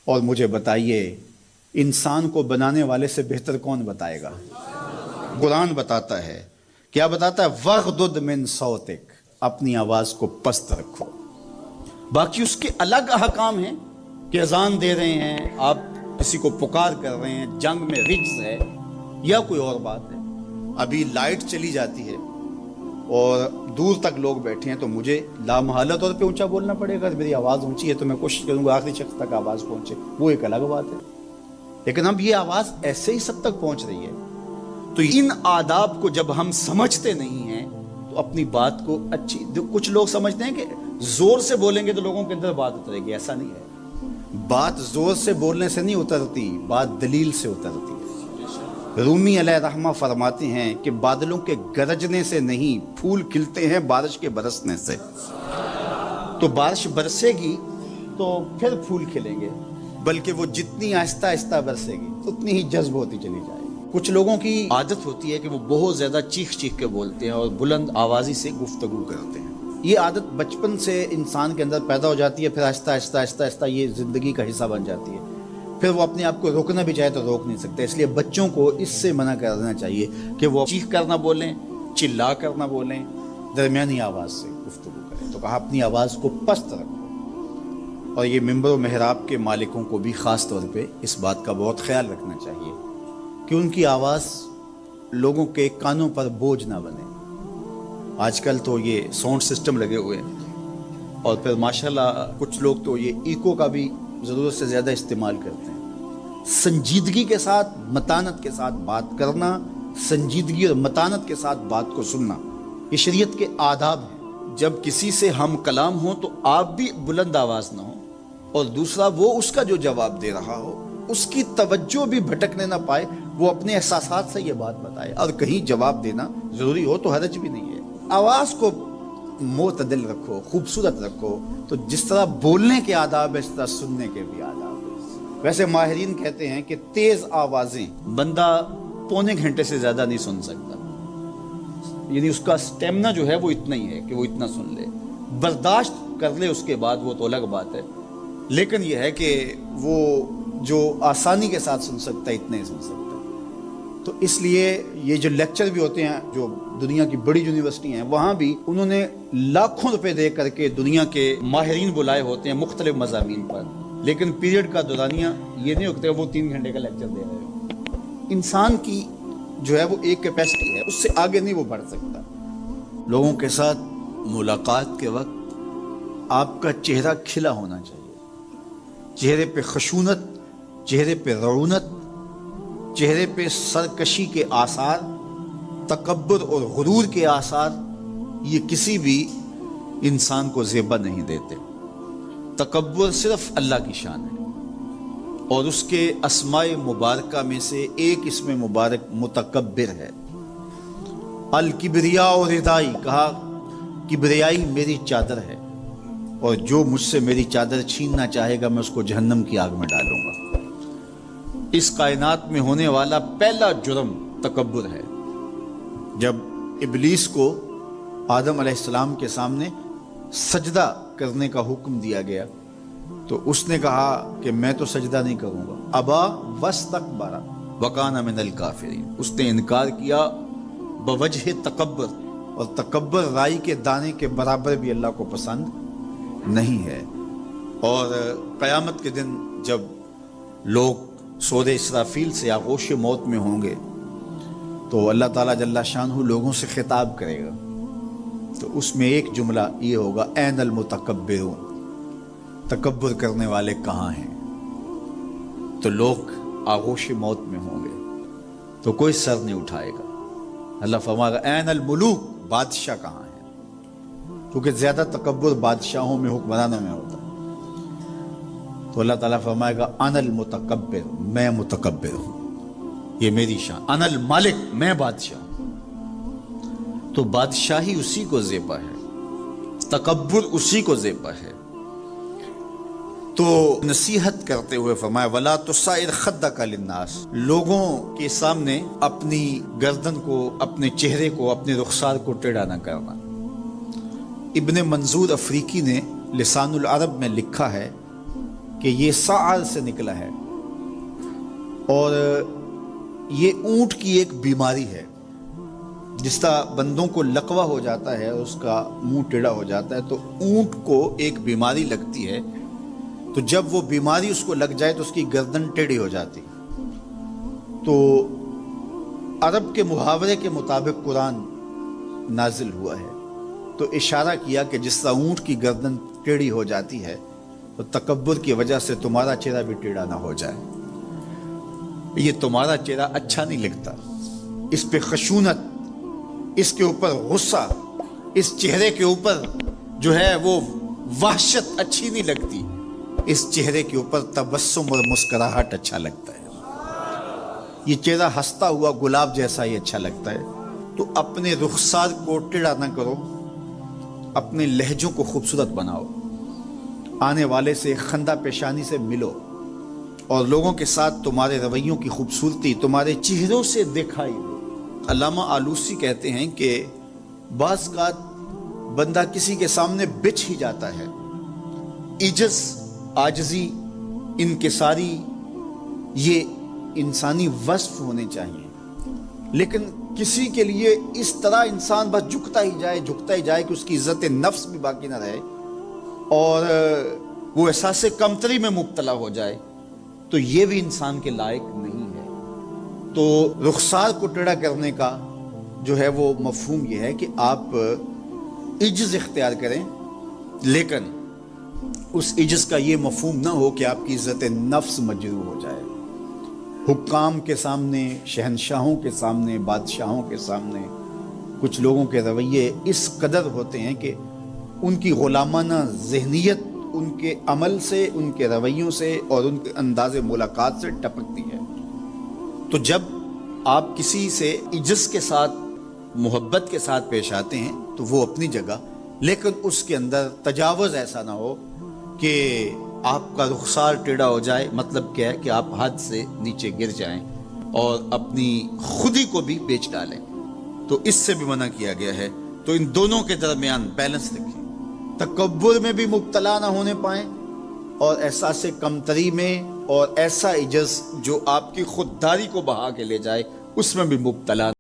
اور مجھے بتائیے انسان کو بنانے والے سے بہتر کون بتائے گا؟ قرآن بتاتا ہے، کیا بتاتا ہے؟ وَغْضُضْ مِن صَوْتِكَ، اپنی آواز کو پست رکھو۔ باقی اس کے الگ احکام ہیں کہ اذان دے رہے ہیں، آپ کسی کو پکار کر رہے ہیں، جنگ میں رجز ہے یا کوئی اور بات ہے۔ ابھی لائٹ چلی جاتی ہے اور دور تک لوگ بیٹھے ہیں تو مجھے لامحالہ طور پہ اونچا بولنا پڑے گا۔ میری آواز اونچی ہے تو میں کوشش کروں گا آخری شخص تک آواز پہنچے، وہ ایک الگ بات ہے۔ لیکن اب یہ آواز ایسے ہی سب تک پہنچ رہی ہے، تو ان آداب کو جب ہم سمجھتے نہیں ہیں تو اپنی بات کو اچھی، کچھ لوگ سمجھتے ہیں کہ زور سے بولیں گے تو لوگوں کے اندر بات اترے گی، ایسا نہیں ہے۔ بات زور سے بولنے سے نہیں اترتی، بات دلیل سے اترتی ہے۔ رومی علیہ رحمہ فرماتے ہیں کہ بادلوں کے گرجنے سے نہیں، پھول کھلتے ہیں بارش کے برسنے سے۔ تو بارش برسے گی تو پھر پھول کھلیں گے، بلکہ وہ جتنی آہستہ آہستہ برسے گی اتنی ہی جذب ہوتی چلی جائے گی۔ کچھ لوگوں کی عادت ہوتی ہے کہ وہ بہت زیادہ چیخ چیخ کے بولتے ہیں اور بلند آوازی سے گفتگو کرتے ہیں۔ یہ عادت بچپن سے انسان کے اندر پیدا ہو جاتی ہے، پھر آہستہ آہستہ آہستہ آہستہ یہ زندگی کا حصہ بن جاتی ہے۔ پھر وہ اپنے آپ کو روکنا بھی چاہے تو روک نہیں سکتے۔ اس لیے بچوں کو اس سے منع کر دینا چاہیے کہ وہ چیخ کر نہ بولیں، چلا کر نہ بولیں، درمیانی آواز سے گفتگو کریں۔ تو کہا اپنی آواز کو پست رکھو۔ اور یہ ممبر و محراب کے مالکوں کو بھی خاص طور پہ اس بات کا بہت خیال رکھنا چاہیے کہ ان کی آواز لوگوں کے کانوں پر بوجھ نہ بنے۔ آج کل تو یہ ساؤنڈ سسٹم لگے ہوئے ہیں اور پھر ماشاءاللہ کچھ لوگ تو یہ ایکو کا بھی ضرورت سے زیادہ استعمال کرتے ہیں۔ سنجیدگی کے ساتھ، متانت کے ساتھ بات کرنا، سنجیدگی اور متانت کے ساتھ بات کو سننا، یہ شریعت کے آداب ہیں۔ جب کسی سے ہم کلام ہوں تو آپ بھی بلند آواز نہ ہوں، اور دوسرا وہ اس کا جو جواب دے رہا ہو اس کی توجہ بھی بھٹکنے نہ پائے، وہ اپنے احساسات سے یہ بات بتائے۔ اور کہیں جواب دینا ضروری ہو تو حرج بھی نہیں ہے۔ آواز کو معتدل رکھو، خوبصورت رکھو۔ تو جس طرح بولنے کے آداب ہے اس طرح سننے کے بھی آداب ہے۔ ویسے ماہرین کہتے ہیں کہ تیز آوازیں بندہ پونے گھنٹے سے زیادہ نہیں سن سکتا، یعنی اس کا سٹیمنا جو ہے وہ اتنا ہی ہے کہ وہ اتنا سن لے، برداشت کر لے اس کے بعد وہ تو الگ بات ہے، لیکن یہ ہے کہ وہ جو آسانی کے ساتھ سن سکتا ہے اتنے ہی سن سکتا ہے۔ تو اس لیے یہ جو لیکچر بھی ہوتے ہیں جو دنیا کی بڑی یونیورسٹی ہیں، وہاں بھی انہوں نے لاکھوں روپے دے کر کے دنیا کے ماہرین بلائے ہوتے ہیں مختلف مضامین پر، لیکن پیریڈ کا دورانیہ یہ نہیں ہوتا وہ 3 گھنٹے کا لیکچر دے رہے ہو۔ انسان کی جو ہے وہ ایک کیپیسٹی ہے، اس سے آگے نہیں وہ بڑھ سکتا۔ لوگوں کے ساتھ ملاقات کے وقت آپ کا چہرہ کھلا ہونا چاہیے، چہرے پہ خشونت، چہرے پہ رعونت، چہرے پہ سرکشی کے آثار، تکبر اور غرور کے آثار، یہ کسی بھی انسان کو زیبا نہیں دیتے۔ تکبر صرف اللہ کی شان ہے، اور اس کے اسماء مبارکہ میں سے ایک اسم مبارک متکبر ہے۔ الکبریاء اور ردائی، کہا کبریائی میری چادر ہے، اور جو مجھ سے میری چادر چھیننا چاہے گا میں اس کو جہنم کی آگ میں ڈالوں گا۔ اس کائنات میں ہونے والا پہلا جرم تکبر ہے۔ جب ابلیس کو آدم علیہ السلام کے سامنے سجدہ کرنے کا حکم دیا گیا تو اس نے کہا کہ میں تو سجدہ نہیں کروں گا، ابا واستکبر وکان من الکافرین، اس نے انکار کیا بوجہ تکبر، اور تکبر رائی کے دانے کے برابر بھی اللہ کو پسند نہیں ہے۔ اور قیامت کے دن جب لوگ سور اسرافیل سے آغوش موت میں ہوں گے تو اللہ تعالیٰ جل شانہ لوگوں سے خطاب کرے گا، تو اس میں ایک جملہ یہ ہوگا، این المتکبرون، تکبر کرنے والے کہاں ہیں؟ تو لوگ آغوش موت میں ہوں گے تو کوئی سر نہیں اٹھائے گا۔ اللہ فرمائے گا این الملوک، بادشاہ کہاں ہیں؟ کیونکہ زیادہ تکبر بادشاہوں میں، حکمرانوں میں ہوتا ہے۔ تو اللہ تعالیٰ فرمائے گا انا المتکبر، میں متکبر ہوں، یہ میری شان، انا المالک، میں بادشاہ ہوں۔ تو بادشاہی اسی کو زیبا ہے، تکبر اسی کو زیبا ہے۔ تو نصیحت کرتے ہوئے فرمایا وَلَا تُصَعِرْ خَدَّكَ لِلنَّاسِ، لوگوں کے سامنے اپنی گردن کو، اپنے چہرے کو، اپنے رخسار کو ٹیڑھا نہ کرنا۔ ابن منظور افریقی نے لسان العرب میں لکھا ہے کہ یہ سعر سے نکلا ہے اور یہ اونٹ کی ایک بیماری ہے. جس طرح بندوں کو لقوہ ہو جاتا ہے، اس کا منہ ٹیڑھا ہو جاتا ہے، تو اونٹ کو ایک بیماری لگتی ہے، تو جب وہ بیماری اس کو لگ جائے تو اس کی گردن ٹیڑھی ہو جاتی. تو عرب کے محاورے کے مطابق قرآن نازل ہوا ہے، تو اشارہ کیا کہ جس طرح اونٹ کی گردن ٹیڑھی ہو جاتی ہے تو تکبر کی وجہ سے تمہارا چہرہ بھی ٹیڑھا نہ ہو جائے. یہ تمہارا چہرہ اچھا نہیں لگتا، اس پہ خشونت، اس کے اوپر غصہ، اس چہرے کے اوپر جو ہے وہ وحشت اچھی نہیں لگتی. اس چہرے کے اوپر تبسم اور مسکراہٹ اچھا لگتا ہے. یہ چہرہ ہنستا ہوا گلاب جیسا ہی اچھا لگتا ہے. تو اپنے رخسار کو ٹیڑھا نہ کرو، اپنے لہجوں کو خوبصورت بناؤ، آنے والے سے خندہ پیشانی سے ملو، اور لوگوں کے ساتھ تمہارے رویوں کی خوبصورتی تمہارے چہروں سے دکھائی دے. علامہ آلوسی کہتے ہیں کہ بعض کا بندہ کسی کے سامنے بچ ہی جاتا ہے. عجز، عاجزی، انکساری یہ انسانی وصف ہونے چاہیے، لیکن کسی کے لیے اس طرح انسان بس جھکتا ہی جائے کہ اس کی عزت نفس بھی باقی نہ رہے اور وہ احساس کمتری میں مبتلا ہو جائے، تو یہ بھی انسان کے لائق نہیں ہے. تو رخسار کو ٹیڑھا کرنے کا جو ہے وہ مفہوم یہ ہے کہ آپ عجز اختیار کریں، لیکن اس عجز کا یہ مفہوم نہ ہو کہ آپ کی عزت نفس مجروح ہو جائے. حکام کے سامنے، شہنشاہوں کے سامنے، بادشاہوں کے سامنے کچھ لوگوں کے رویے اس قدر ہوتے ہیں کہ ان کی غلامانہ ذہنیت ان کے عمل سے، ان کے رویوں سے اور ان کے انداز ملاقات سے ٹپکتی ہے. تو جب آپ کسی سے عجز کے ساتھ، محبت کے ساتھ پیش آتے ہیں تو وہ اپنی جگہ، لیکن اس کے اندر تجاوز ایسا نہ ہو کہ آپ کا رخسار ٹیڑھا ہو جائے. مطلب کیا ہے کہ آپ حد سے نیچے گر جائیں اور اپنی خودی کو بھی بیچ ڈالیں. تو اس سے بھی منع کیا گیا ہے. تو ان دونوں کے درمیان بیلنس رکھیں، تکبر میں بھی مبتلا نہ ہونے پائیں اور احساس کمتری میں اور ایسا عجز جو آپ کی خودداری کو بہا کے لے جائے اس میں بھی مبتلا